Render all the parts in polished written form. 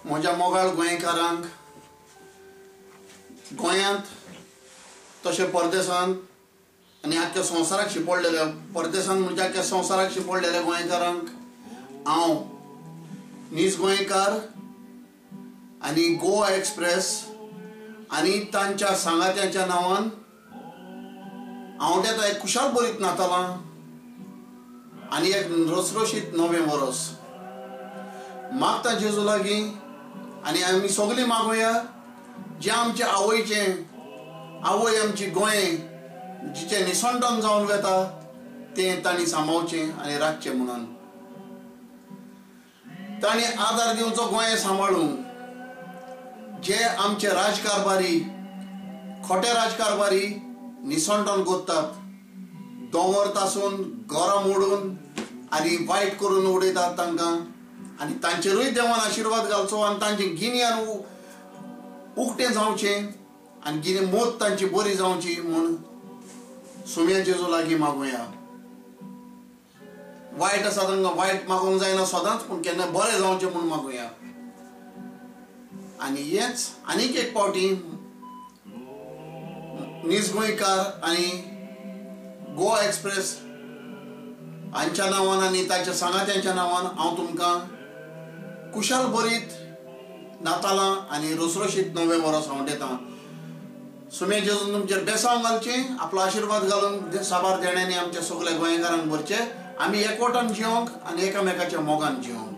म्हज्या मोगाळ गोंयकारांक गोंयांत तशें परदेसांत आनी आख्ख्या संवसाराक शिंपडलेल्या परदेसांत म्हणजे आख्ख्या संवसाराक शिंपडलेल्या गोंयकारांक हांव निज गोंयकार आनी गोवा एक्सप्रेस आनी तांच्या सांगात्यांच्या नांवान हांव देता एक खुशाल बरीत नातालां आनी एक रसरशीत नवें वरस मागता जेजू लागीं आनी आमी सगळीं मागुया जे आमचे आवय आमची गोंय जिचें निसंडन जावन वता तें तांणी सांबाळचें आनी राखचें म्हणून तांणी आदार दिवचो गोंय सांबाळूंक जे आमचे राजकारबारी खोटे राजकारबारी निसंडन गोत्तात दोंगर तासून घरां मोडून आनी वायट करून उडयतात तांकां आनी तांचेरूय देवान आशिर्वाद घालचो आनी तांचें गिन्यान उक्तें जावचें आनी गिन्यान मोत तांची बरी जावची म्हूण सुम्या जेजू लागीं मागुया वायट आसा तांकां वायट मागूंक जायना सदांच पूण केन्ना बरें जावचें म्हूण मागुया आनी हेंच आनीक एक फावटी निज गोंयकार आनी गोवा एक्सप्रेस हांच्या नांवान आनी तांच्या सांगात्यांच्या नांवान हांव तुमकां कुशाल बरीत नातालां आनी रसरशीत नवें वरस हांव दितां सुमे जेजून तुमचेर बेसांव घालचें आपलो आशिर्वाद घालून साबार देण्यानी आमच्या सगळ्या गोंयकारांक भरचें आमी एकवटान जिवंक आनी एकामेकाच्या मोगान जिवंक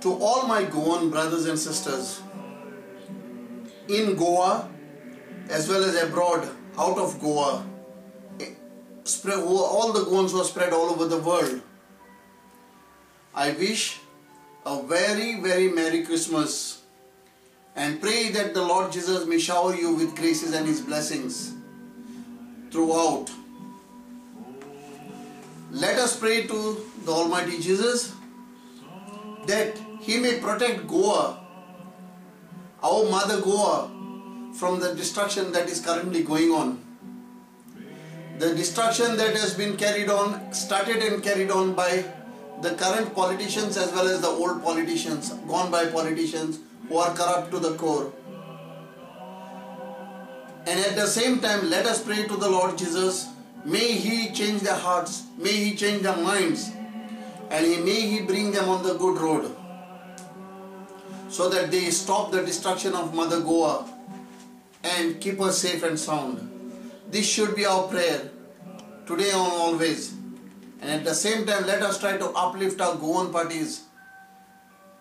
To all my Goan brothers and sisters in Goa as well as abroad, out of Goa, all the Goans who are spread all over the world, I wish a very, very Merry Christmas and pray that the Lord Jesus may shower you with graces and His blessings throughout. Let us pray to the Almighty Jesus that He may protect Goa, our mother Goa, from the destruction that is currently going on. The destruction that has been started and carried on by the current politicians as well as the old politicians, gone by politicians who are corrupt to the core. And at the same time, let us pray to the Lord Jesus, may He change their hearts, may He change their minds, and may He bring them on the good road, so that they stop the destruction of Mother Goa and keep us safe and sound. This should be our prayer today and always. And at the same time, let us try to uplift our Goan parties.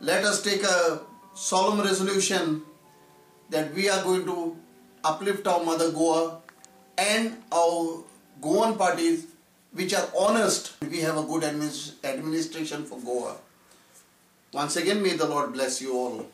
Let us take a solemn resolution that we are going to uplift our Mother Goa and our Goan parties which are honest. We have a good administration for Goa. Once again, may the Lord bless you all.